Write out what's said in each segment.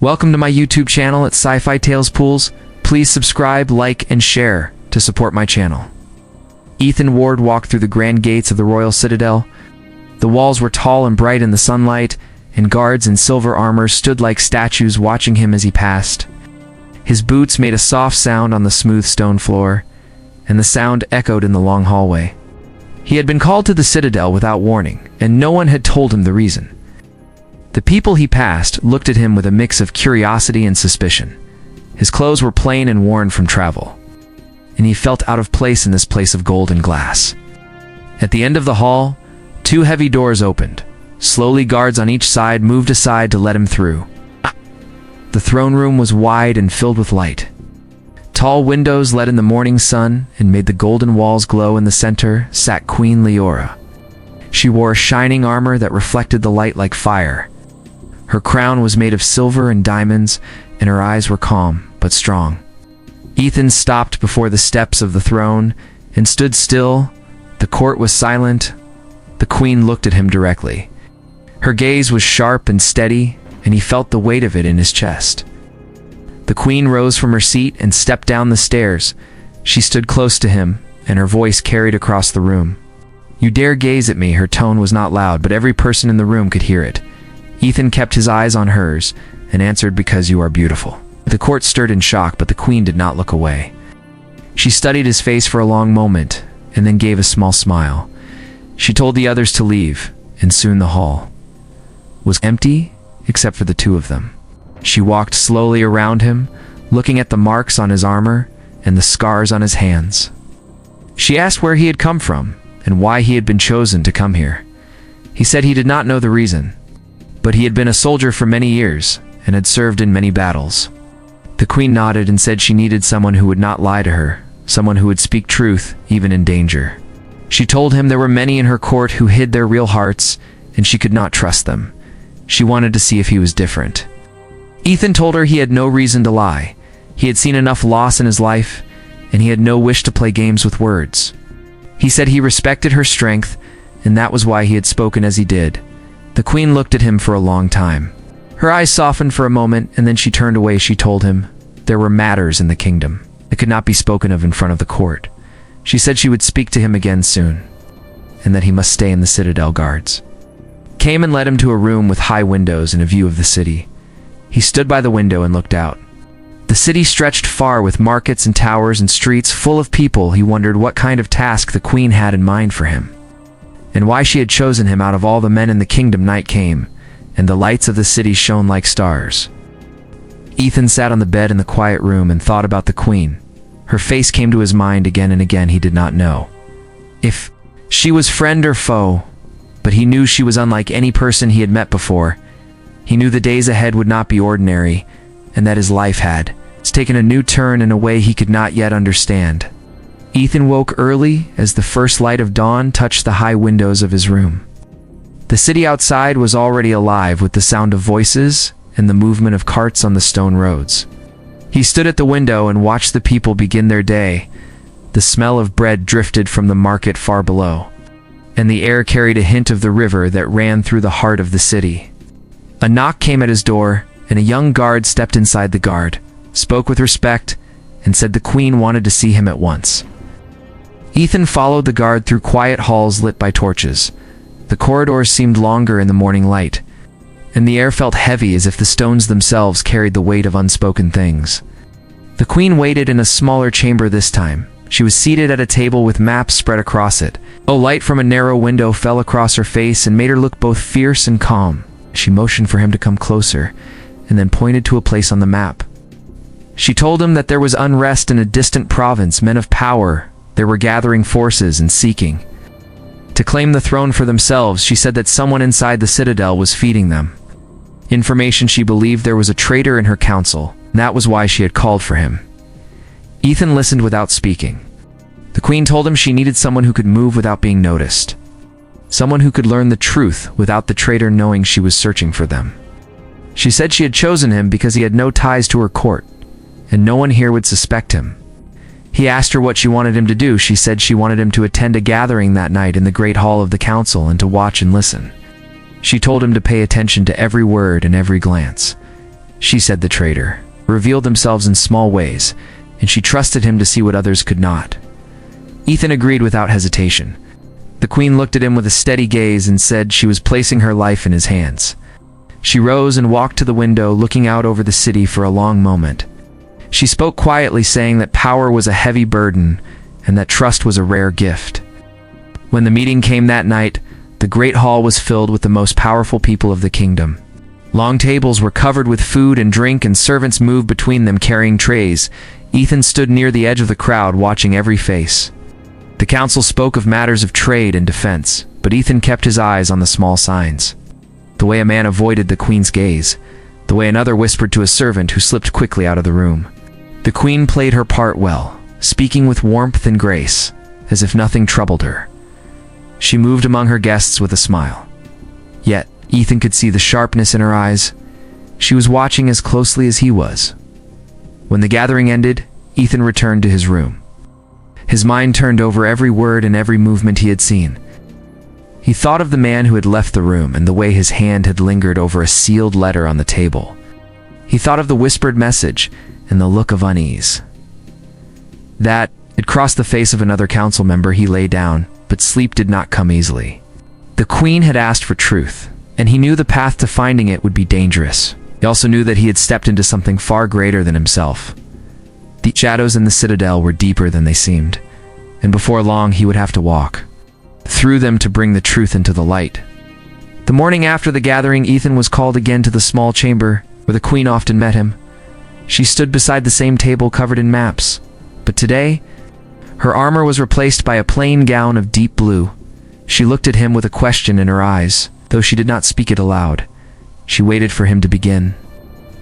Welcome to my YouTube channel at Sci-Fi Tales Pules. Please subscribe, like, and share to support my channel. Ethan Ward walked through the grand gates of the royal citadel. The walls were tall and bright in the sunlight, and guards in silver armor stood like statues watching him as he passed. His boots made a soft sound on the smooth stone floor, and the sound echoed in the long hallway. He had been called to the citadel without warning, and no one had told him the reason. The people he passed looked at him with a mix of curiosity and suspicion. His clothes were plain and worn from travel, and he felt out of place in this place of gold and glass. At the end of the hall, two heavy doors opened. Slowly, guards on each side moved aside to let him through. The throne room was wide and filled with light. Tall windows let in the morning sun and made the golden walls glow. In the center sat Queen Leora. She wore shining armor that reflected the light like fire. Her crown was made of silver and diamonds, and her eyes were calm but strong. Ethan stopped before the steps of the throne and stood still. The court was silent. The queen looked at him directly. Her gaze was sharp and steady, and he felt the weight of it in his chest. The queen rose from her seat and stepped down the stairs. She stood close to him, and her voice carried across the room. "You dare gaze at me." Her tone was not loud, but every person in the room could hear it. Ethan kept his eyes on hers and answered, "Because you are beautiful." The court stirred in shock, but the queen did not look away. She studied his face for a long moment and then gave a small smile. She told the others to leave, and soon the hall was empty except for the two of them. She walked slowly around him, looking at the marks on his armor and the scars on his hands. She asked where he had come from and why he had been chosen to come here. He said he did not know the reason, but he had been a soldier for many years and had served in many battles. The queen nodded and said she needed someone who would not lie to her, someone who would speak truth even in danger. She told him there were many in her court who hid their real hearts, and she could not trust them. She wanted to see if he was different. Ethan told her he had no reason to lie. He had seen enough loss in his life, and he had no wish to play games with words. He said he respected her strength, and that was why he had spoken as he did. The queen looked at him for a long time. Her eyes softened for a moment, and then she turned away. She told him there were matters in the kingdom that could not be spoken of in front of the court. She said she would speak to him again soon, and that he must stay in the citadel. Guards came and led him to a room with high windows and a view of the city. He stood by the window and looked out. The city stretched far, with markets and towers and streets full of people. He wondered what kind of task the queen had in mind for him, and why she had chosen him out of all the men in the kingdom. Night came, and the lights of the city shone like stars. Ethan sat on the bed in the quiet room and thought about the queen. Her face came to his mind again and again. He did not know if she was friend or foe, but he knew she was unlike any person he had met before. He knew the days ahead would not be ordinary, and that his life had taken a new turn in a way he could not yet understand. Ethan woke early as the first light of dawn touched the high windows of his room. The city outside was already alive with the sound of voices and the movement of carts on the stone roads. He stood at the window and watched the people begin their day. The smell of bread drifted from the market far below, and the air carried a hint of the river that ran through the heart of the city. A knock came at his door, and a young guard stepped inside. The guard spoke with respect and said the queen wanted to see him at once. Ethan followed the guard through quiet halls lit by torches. The corridors seemed longer in the morning light, and the air felt heavy as if the stones themselves carried the weight of unspoken things. The queen waited in a smaller chamber this time. She was seated at a table with maps spread across it. A light from a narrow window fell across her face and made her look both fierce and calm. She motioned for him to come closer, and then pointed to a place on the map. She told him that there was unrest in a distant province. Men of power, they were gathering forces and seeking to claim the throne for themselves. She said that someone inside the citadel was feeding them information. She believed there was a traitor in her council, and that was why she had called for him. Ethan listened without speaking. The queen told him she needed someone who could move without being noticed, someone who could learn the truth without the traitor knowing she was searching for them. She said she had chosen him because he had no ties to her court, and no one here would suspect him. He asked her what she wanted him to do. She said she wanted him to attend a gathering that night in the great hall of the council and to watch and listen. She told him to pay attention to every word and every glance. she said the traitor, revealed themselves in small ways, and she trusted him to see what others could not. Ethan agreed without hesitation. The queen looked at him with a steady gaze and said she was placing her life in his hands. She rose and walked to the window, looking out over the city for a long moment. She spoke quietly, saying that power was a heavy burden and that trust was a rare gift. When the meeting came that night, the great hall was filled with the most powerful people of the kingdom. Long tables were covered with food and drink, and servants moved between them carrying trays. Ethan stood near the edge of the crowd, watching every face. The council spoke of matters of trade and defense, but Ethan kept his eyes on the small signs. The way a man avoided the queen's gaze, the way another whispered to a servant who slipped quickly out of the room. The queen played her part well, speaking with warmth and grace, as if nothing troubled her. She moved among her guests with a smile. Yet, Ethan could see the sharpness in her eyes. She was watching as closely as he was. When the gathering ended, Ethan returned to his room. His mind turned over every word and every movement he had seen. He thought of the man who had left the room and the way his hand had lingered over a sealed letter on the table. He thought of the whispered message and the look of unease. That had crossed the face of another council member. He lay down, but sleep did not come easily. The queen had asked for truth, and he knew the path to finding it would be dangerous. He also knew that he had stepped into something far greater than himself. The shadows in the citadel were deeper than they seemed, and before long he would have to walk through them to bring the truth into the light. The morning after the gathering, Ethan was called again to the small chamber where the queen often met him. She stood beside the same table covered in maps, but today, her armor was replaced by a plain gown of deep blue. She looked at him with a question in her eyes, though she did not speak it aloud. She waited for him to begin.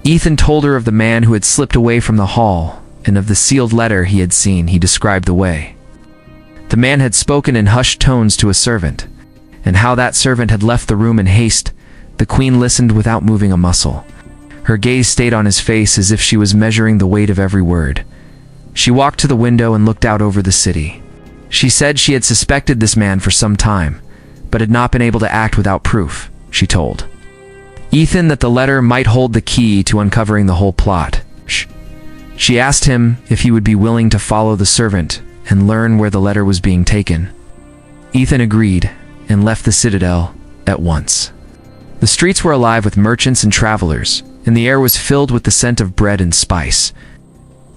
Ethan told her of the man who had slipped away from the hall, and of the sealed letter he had seen. He described the way the man had spoken in hushed tones to a servant, and how that servant had left the room in haste. The queen listened without moving a muscle. Her gaze stayed on his face as if she was measuring the weight of every word. She walked to the window and looked out over the city. She said she had suspected this man for some time, but had not been able to act without proof. She told Ethan that the letter might hold the key to uncovering the whole plot. She asked him if he would be willing to follow the servant and learn where the letter was being taken. Ethan agreed and left the citadel at once. The streets were alive with merchants and travelers, and the air was filled with the scent of bread and spice.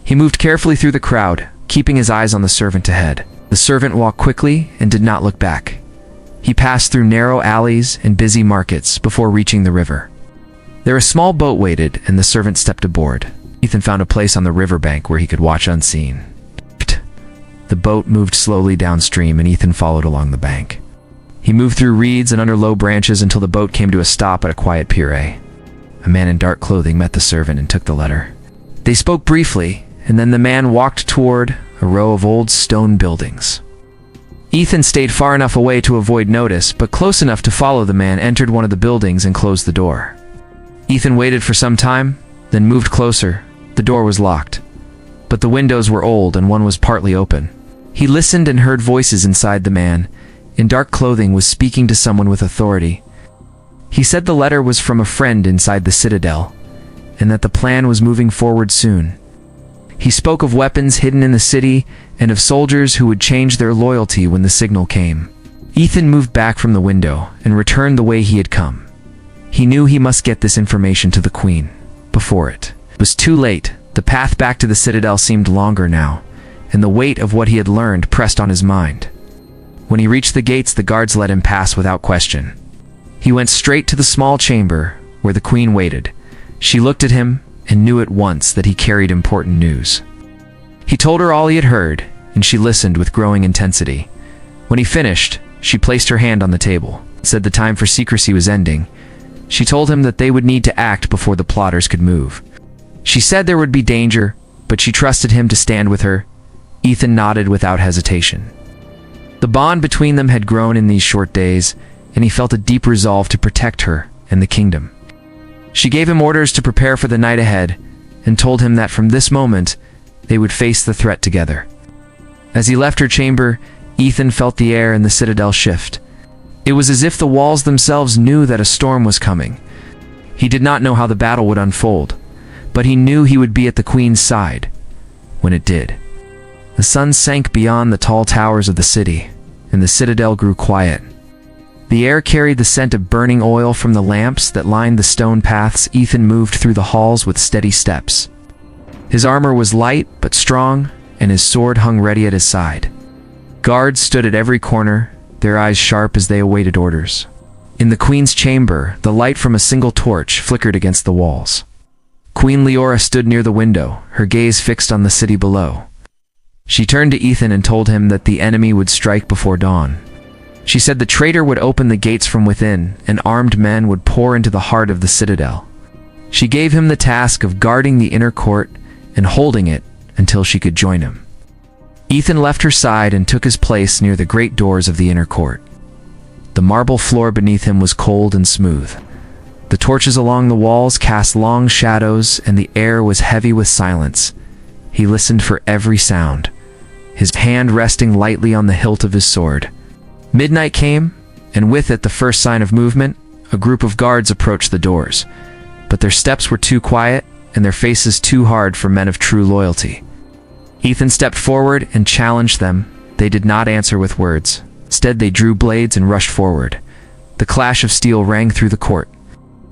He moved carefully through the crowd, keeping his eyes on the servant ahead. The servant walked quickly and did not look back. He passed through narrow alleys and busy markets before reaching the river. There a small boat waited, and the servant stepped aboard. Ethan found a place on the riverbank where he could watch unseen. The boat moved slowly downstream, and Ethan followed along the bank. He moved through reeds and under low branches until the boat came to a stop at a quiet pier. A man in dark clothing met the servant and took the letter. They spoke briefly, and then the man walked toward a row of old stone buildings. Ethan stayed far enough away to avoid notice, but close enough to follow the man, entered one of the buildings and closed the door. Ethan waited for some time, then moved closer. The door was locked, but the windows were old and one was partly open. He listened and heard voices inside. The man, in dark clothing, was speaking to someone with authority. He said the letter was from a friend inside the citadel, and that the plan was moving forward soon. He spoke of weapons hidden in the city and of soldiers who would change their loyalty when the signal came. Ethan moved back from the window and returned the way he had come. He knew he must get this information to the queen before it was too late. The path back to the citadel seemed longer now, and the weight of what he had learned pressed on his mind. When he reached the gates, the guards let him pass without question. He went straight to the small chamber where the queen waited. She looked at him and knew at once that he carried important news. He told her all he had heard, and she listened with growing intensity. When he finished, she placed her hand on the table, said the time for secrecy was ending. She told him that they would need to act before the plotters could move. She said there would be danger, but she trusted him to stand with her. Ethan nodded without hesitation. The bond between them had grown in these short days, and he felt a deep resolve to protect her and the kingdom. She gave him orders to prepare for the night ahead, and told him that from this moment, they would face the threat together. As he left her chamber, Ethan felt the air in the citadel shift. It was as if the walls themselves knew that a storm was coming. He did not know how the battle would unfold, but he knew he would be at the queen's side when it did. The sun sank beyond the tall towers of the city, and the citadel grew quiet. The air carried the scent of burning oil from the lamps that lined the stone paths. Ethan moved through the halls with steady steps. His armor was light but strong, and his sword hung ready at his side. Guards stood at every corner, their eyes sharp as they awaited orders. In the queen's chamber, the light from a single torch flickered against the walls. Queen Leora stood near the window, her gaze fixed on the city below. She turned to Ethan and told him that the enemy would strike before dawn. She said the traitor would open the gates from within, and armed men would pour into the heart of the citadel. She gave him the task of guarding the inner court and holding it until she could join him. Ethan left her side and took his place near the great doors of the inner court. The marble floor beneath him was cold and smooth. The torches along the walls cast long shadows, and the air was heavy with silence. He listened for every sound, his hand resting lightly on the hilt of his sword. Midnight came, and with it the first sign of movement. A group of guards approached the doors, but their steps were too quiet and their faces too hard for men of true loyalty. Ethan stepped forward and challenged them. They did not answer with words. Instead, they drew blades and rushed forward. The clash of steel rang through the court.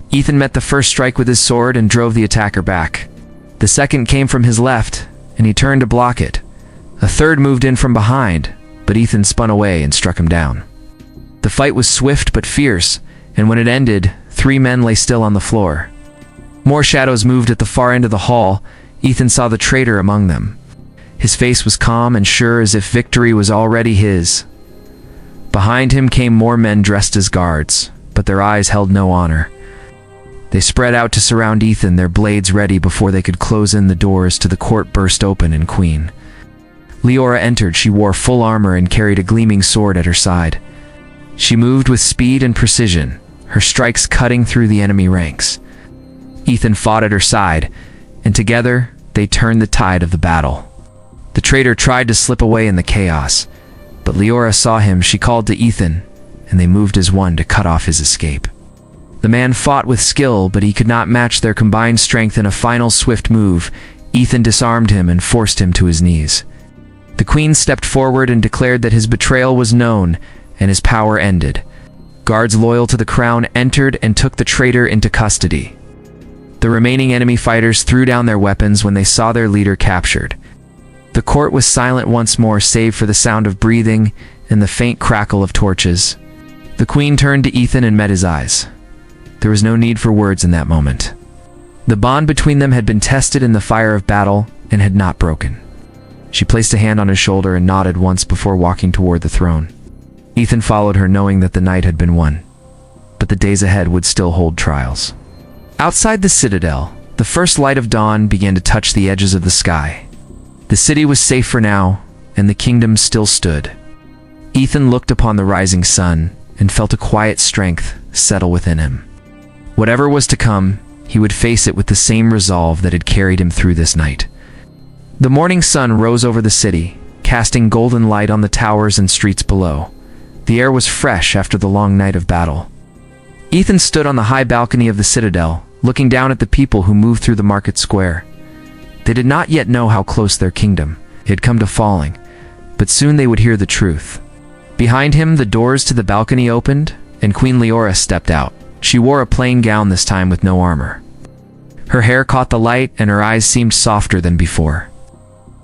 Ethan met the first strike with his sword and drove the attacker back. The second came from his left, and he turned to block it. A third moved in from behind, but Ethan spun away and struck him down. The fight was swift but fierce, and when it ended, 3 men lay still on the floor. More shadows moved at the far end of the hall. Ethan saw the traitor among them. His face was calm and sure, as if victory was already his. Behind him came more men dressed as guards, but their eyes held no honor. They spread out to surround Ethan, their blades ready before they could close in. The doors to the court burst open, and Queen Leora entered. She wore full armor and carried a gleaming sword at her side. She moved with speed and precision, her strikes cutting through the enemy ranks. Ethan fought at her side, and together they turned the tide of the battle. The traitor tried to slip away in the chaos, but Leora saw him. She called to Ethan, and they moved as one to cut off his escape. The man fought with skill, but he could not match their combined strength. In a final swift move, Ethan disarmed him and forced him to his knees. The queen stepped forward and declared that his betrayal was known and his power ended. Guards loyal to the crown entered and took the traitor into custody. The remaining enemy fighters threw down their weapons when they saw their leader captured. The court was silent once more, save for the sound of breathing and the faint crackle of torches. The queen turned to Ethan and met his eyes. There was no need for words in that moment. The bond between them had been tested in the fire of battle and had not broken. She placed a hand on his shoulder and nodded once before walking toward the throne. Ethan followed her, knowing that the night had been won, but the days ahead would still hold trials. Outside the citadel, the first light of dawn began to touch the edges of the sky. The city was safe for now, and the kingdom still stood. Ethan looked upon the rising sun and felt a quiet strength settle within him. Whatever was to come, he would face it with the same resolve that had carried him through this night. The morning sun rose over the city, casting golden light on the towers and streets below. The air was fresh after the long night of battle. Ethan stood on the high balcony of the citadel, looking down at the people who moved through the market square. They did not yet know how close their kingdom had come to falling, but soon they would hear the truth. Behind him, the doors to the balcony opened, and Queen Leora stepped out. She wore a plain gown this time with no armor. Her hair caught the light, and her eyes seemed softer than before.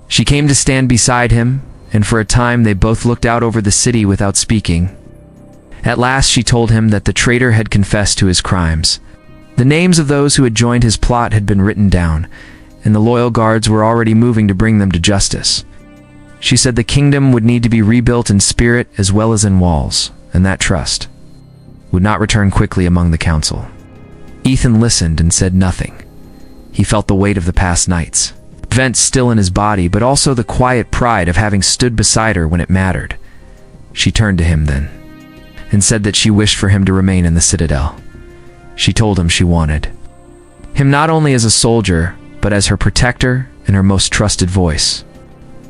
She came to stand beside him, and for a time they both looked out over the city without speaking. At last she told him that the traitor had confessed to his crimes. The names of those who had joined his plot had been written down, and the loyal guards were already moving to bring them to justice. She said the kingdom would need to be rebuilt in spirit as well as in walls, and that trust would not return quickly among the council. Ethan listened and said nothing. He felt the weight of the past nights, vent still in his body, but also the quiet pride of having stood beside her when it mattered. She turned to him then, and said that she wished for him to remain in the citadel. She told him she wanted him not only as a soldier, but as her protector and her most trusted voice.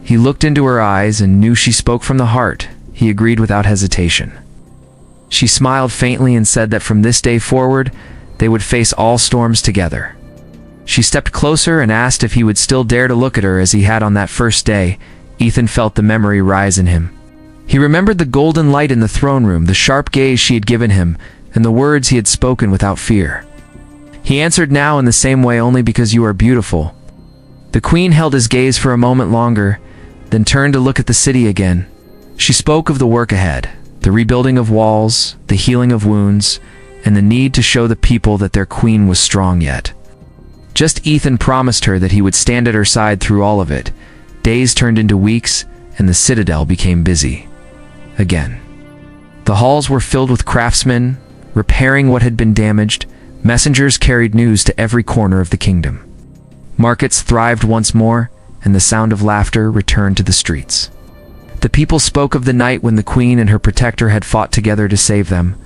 He looked into her eyes and knew she spoke from the heart. He agreed without hesitation. She smiled faintly and said that from this day forward, they would face all storms together. She stepped closer and asked if he would still dare to look at her as he had on that first day. Ethan felt the memory rise in him. He remembered the golden light in the throne room, the sharp gaze she had given him, and the words he had spoken without fear. He answered now in the same way, only because you are beautiful. The queen held his gaze for a moment longer, then turned to look at the city again. She spoke of the work ahead, the rebuilding of walls, the healing of wounds, and the need to show the people that their queen was strong yet. Just Ethan promised her that he would stand at her side through all of it. Days turned into weeks, and the citadel became busy. Again. The halls were filled with craftsmen, repairing what had been damaged. Messengers carried news to every corner of the kingdom. Markets thrived once more, and the sound of laughter returned to the streets. The people spoke of the night when the queen and her protector had fought together to save them,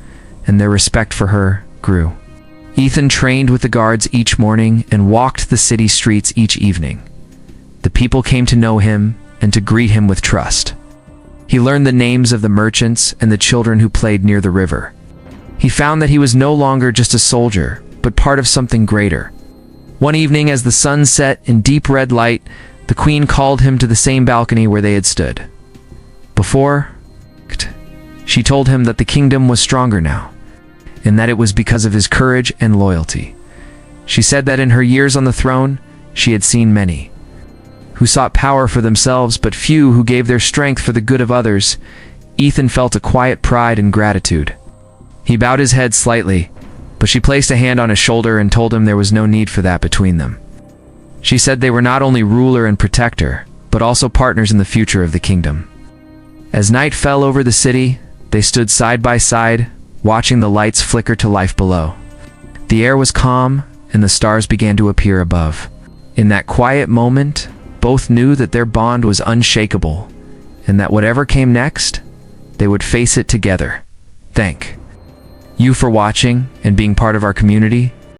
and their respect for her grew. Ethan trained with the guards each morning and walked the city streets each evening. The people came to know him and to greet him with trust. He learned the names of the merchants and the children who played near the river. He found that he was no longer just a soldier, but part of something greater. One evening, as the sun set in deep red light, the queen called him to the same balcony where they had stood. Before, she told him that the kingdom was stronger now, and that it was because of his courage and loyalty. She said that in her years on the throne, she had seen many who sought power for themselves, but few who gave their strength for the good of others. Ethan felt a quiet pride and gratitude. He bowed his head slightly, but she placed a hand on his shoulder and told him there was no need for that between them. She said they were not only ruler and protector, but also partners in the future of the kingdom. As night fell over the city, they stood side by side, watching the lights flicker to life below. The air was calm, and the stars began to appear above. In that quiet moment, both knew that their bond was unshakable, and that whatever came next, they would face it together. Thank you for watching and being part of our community.